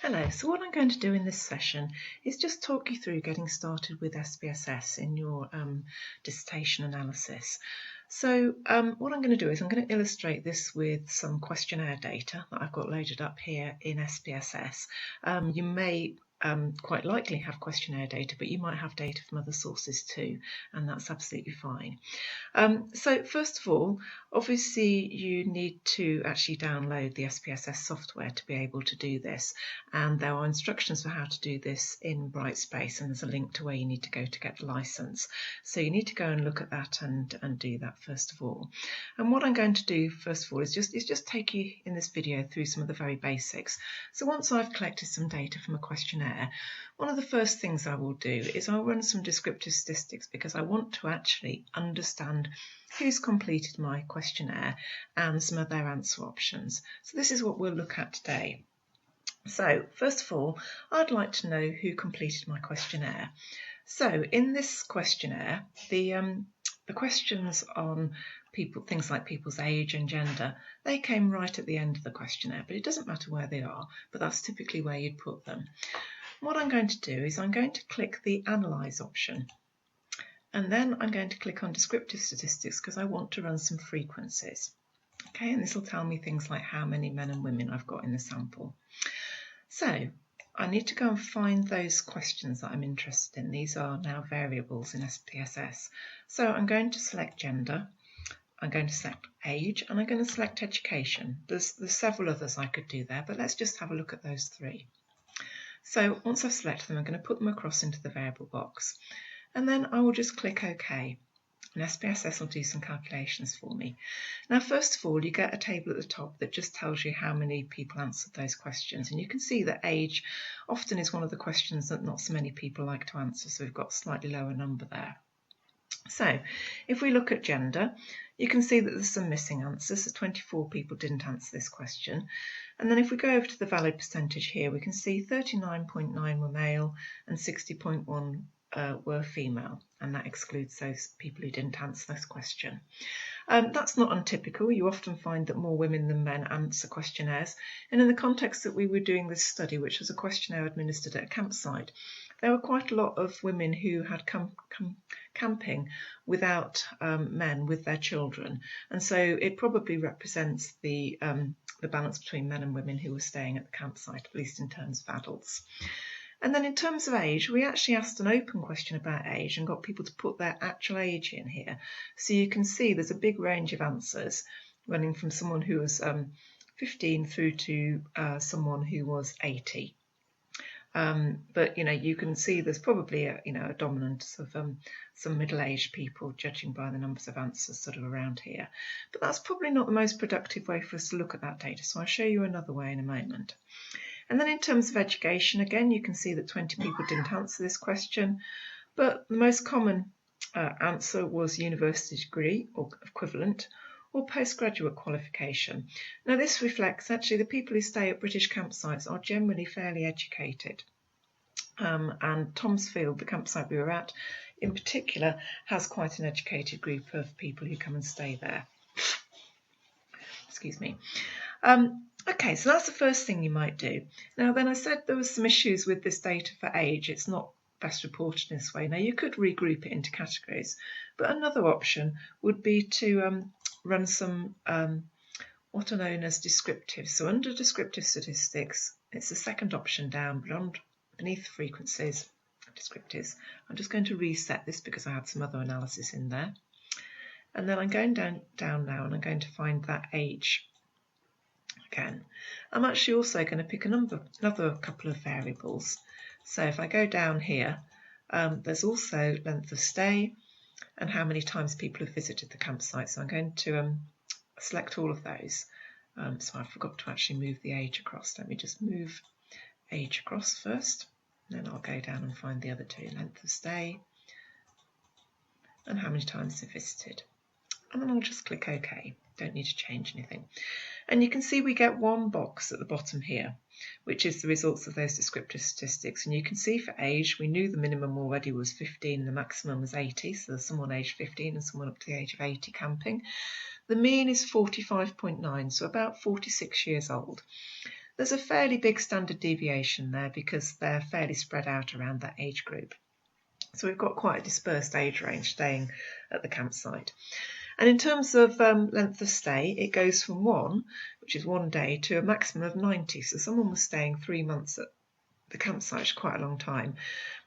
Hello, so what I'm going to do in this session is just talk you through getting started with SPSS in your dissertation analysis. So what I'm going to do is I'm going to illustrate this with some questionnaire data that I've got loaded up here in SPSS. You may quite likely have questionnaire data, but you might have data from other sources too, and that's absolutely fine. So first of all, obviously you need to actually download the SPSS software to be able to do this, and there are instructions for how to do this in Brightspace, and there's a link to where you need to go to get the license. So you need to go and look at that and do that first of all. And what I'm going to do first of all is just take you in this video through some of the very basics. So once I've collected some data from a questionnaire, one of the first things I will do is I'll run some descriptive statistics, because I want to actually understand who's completed my questionnaire and some of their answer options. So this is what we'll look at today. So first of all, I'd like to know who completed my questionnaire. So in this questionnaire, the questions on things like people's age and gender, they came right at the end of the questionnaire, but it doesn't matter where they are, but that's typically where you'd put them. What I'm going to do is I'm going to click the Analyze option, and then I'm going to click on Descriptive Statistics because I want to run some frequencies. Okay, and this will tell me things like how many men and women I've got in the sample. So I need to go and find those questions that I'm interested in. These are now variables in SPSS. So I'm going to select gender, I'm going to select age, and I'm going to select education. There's several others I could do there, but let's just have a look at those three. So once I've selected them, I'm going to put them across into the variable box, and then I will just click OK, and SPSS will do some calculations for me. Now, first of all, you get a table at the top that just tells you how many people answered those questions, and you can see that age often is one of the questions that not so many people like to answer, so we've got a slightly lower number there. So if we look at gender, you can see that there's some missing answers, so 24 people didn't answer this question. And then if we go over to the valid percentage here, we can see 39.9 were male and 60.1 were female, and that excludes those people who didn't answer this question. That's not untypical. You often find that more women than men answer questionnaires, and in the context that we were doing this study, which was a questionnaire administered at a campsite, there were quite a lot of women who had come camping without men with their children, and so it probably represents the balance between men and women who were staying at the campsite, at least in terms of adults. And then in terms of age, we actually asked an open question about age and got people to put their actual age in here. So you can see there's a big range of answers running from someone who was 15 through to someone who was 80. But you can see there's probably a dominance of some middle-aged people, judging by the numbers of answers sort of around here. But that's probably not the most productive way for us to look at that data, so I'll show you another way in a moment. And then in terms of education, again, you can see that 20 people didn't answer this question, but the most common answer was university degree or equivalent, or postgraduate qualification. Now this reflects actually the people who stay at British campsites are generally fairly educated. And Tomsfield, the campsite we were at, in particular, has quite an educated group of people who come and stay there. Excuse me. Okay, so that's the first thing you might do. Now then, I said there were some issues with this data for age. It's not best reported in this way. Now you could regroup it into categories, but another option would be to run some what are known as descriptives. So under descriptive statistics, it's the second option down beneath frequencies, descriptives. I'm just going to reset this because I had some other analysis in there. And then I'm going down now, and I'm going to find that age again. I'm actually also going to pick another couple of variables. So if I go down here, there's also length of stay and how many times people have visited the campsite. So I'm going to select all of those. So I forgot to actually move the age across. Let me just move age across first, then I'll go down and find the other two, length of stay and how many times they've visited. And then I'll just click OK. Don't need to change anything. And you can see we get one box at the bottom here, which is the results of those descriptive statistics. And you can see for age, we knew the minimum already was 15 and the maximum was 80. So there's someone aged 15 and someone up to the age of 80 camping. The mean is 45.9, so about 46 years old. there's a fairly big standard deviation there because they're fairly spread out around that age group. So we've got quite a dispersed age range staying at the campsite. And in terms of length of stay, it goes from 1, which is 1 day, to a maximum of 90. So someone was staying 3 months at the campsite, which is quite a long time.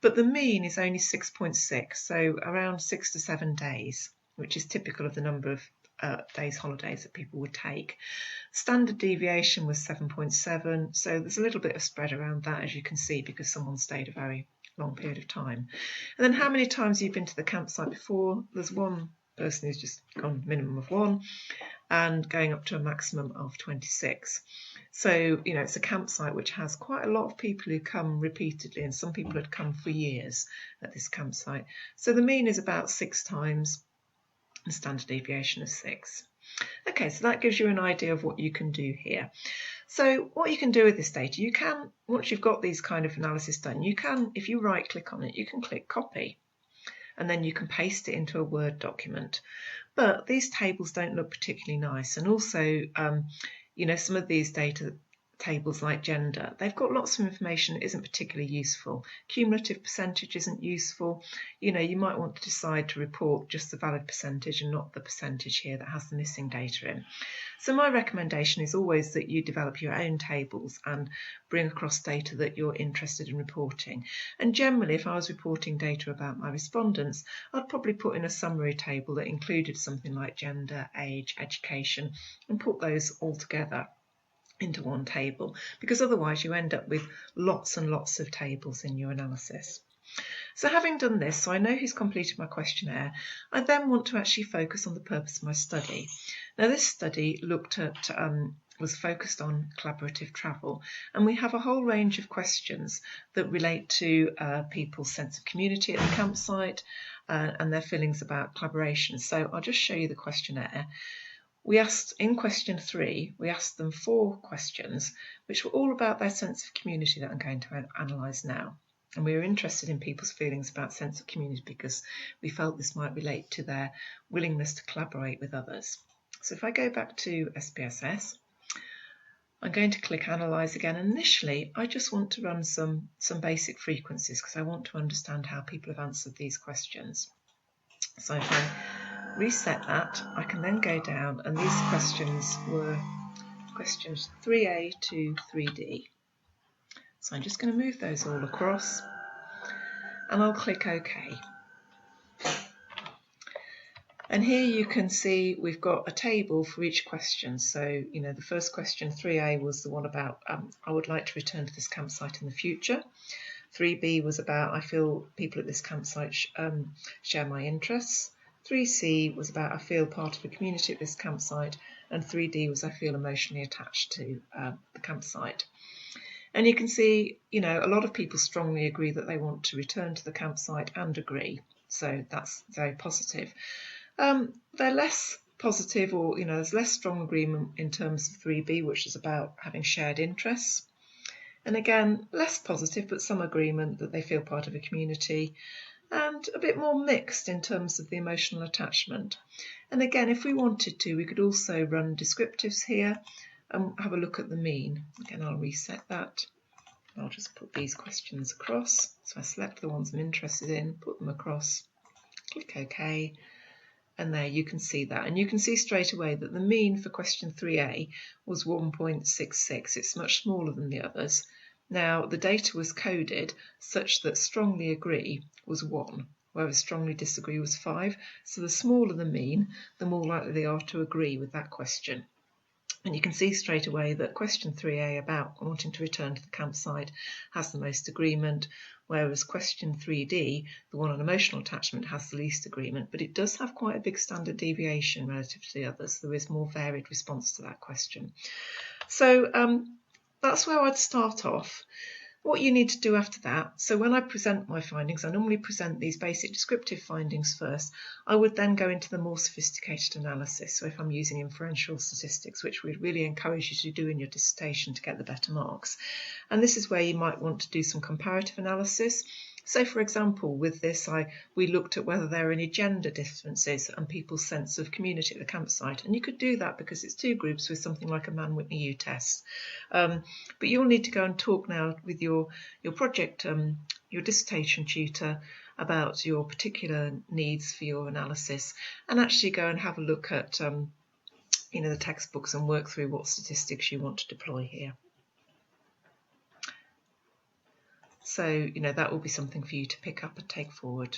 But the mean is only 6.6, so around 6 to 7 days, which is typical of the number of days holidays that people would take. Standard deviation was 7.7, so there's a little bit of spread around that, as you can see, because someone stayed a very long period of time. And then how many times you've been to the campsite before? There's one person who's just gone minimum of 1 and going up to a maximum of 26. So, you know, it's a campsite which has quite a lot of people who come repeatedly, and some people had come for years at this campsite. So the mean is about 6 times, and standard deviation is 6. Okay, so that gives you an idea of what you can do here. So what you can do with this data, you can, once you've got these kind of analysis done, you can, if you right click on it, you can click copy, and then you can paste it into a Word document. But these tables don't look particularly nice, and also you know, some of these data tables like gender, they've got lots of information that isn't particularly useful. Cumulative percentage isn't useful. You know, you might want to decide to report just the valid percentage and not the percentage here that has the missing data in. So my recommendation is always that you develop your own tables and bring across data that you're interested in reporting. And generally, if I was reporting data about my respondents, I'd probably put in a summary table that included something like gender, age, education, and put those all together into one table, because otherwise you end up with lots and lots of tables in your analysis. So having done this, so I know who's completed my questionnaire, I then want to actually focus on the purpose of my study. Now this study looked at was focused on collaborative travel, and we have a whole range of questions that relate to people's sense of community at the campsite and their feelings about collaboration. So I'll just show you the questionnaire. We asked, in question 3, we asked them 4 questions, which were all about their sense of community that I'm going to analyse now. And we were interested in people's feelings about sense of community because we felt this might relate to their willingness to collaborate with others. So if I go back to SPSS, I'm going to click Analyse again. Initially, I just want to run some basic frequencies because I want to understand how people have answered these questions. So if I reset that, I can then go down, and these questions were questions 3A to 3D. So I'm just going to move those all across, and I'll click OK. And here you can see we've got a table for each question. So, you know, the first question, 3A, was the one about I would like to return to this campsite in the future. 3B was about I feel people at this campsite share my interests. 3C was about I feel part of a community at this campsite, and 3D was I feel emotionally attached to the campsite. And you can see, you know, a lot of people strongly agree that they want to return to the campsite and agree, so that's very positive. They're less positive, or, you know, there's less strong agreement in terms of 3B, which is about having shared interests. And again, less positive, but some agreement that they feel part of a community, and a bit more mixed in terms of the emotional attachment. And again, if we wanted to, we could also run descriptives here and have a look at the mean. Again, I'll reset that. I'll just put these questions across. So I select the ones I'm interested in, put them across, click OK, and there you can see that. And you can see straight away that the mean for question 3A was 1.66. It's much smaller than the others. Now, the data was coded such that strongly agree was 1, whereas strongly disagree was 5. So the smaller the mean, the more likely they are to agree with that question. And you can see straight away that question 3A about wanting to return to the campsite has the most agreement, whereas question 3D, the one on emotional attachment, has the least agreement, but it does have quite a big standard deviation relative to the others. There is more varied response to that question. So that's where I'd start off. What you need to do after that, so when I present my findings, I normally present these basic descriptive findings first. I would then go into the more sophisticated analysis. So if I'm using inferential statistics, which we'd really encourage you to do in your dissertation to get the better marks. And this is where you might want to do some comparative analysis. So, for example, with this, we looked at whether there are any gender differences and people's sense of community at the campsite. And you could do that because it's two groups with something like a Man-Whitney U test. But you'll need to go and talk now with your project, your dissertation tutor, about your particular needs for your analysis, and actually go and have a look at the textbooks and work through what statistics you want to deploy here. So, that will be something for you to pick up and take forward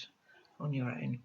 on your own.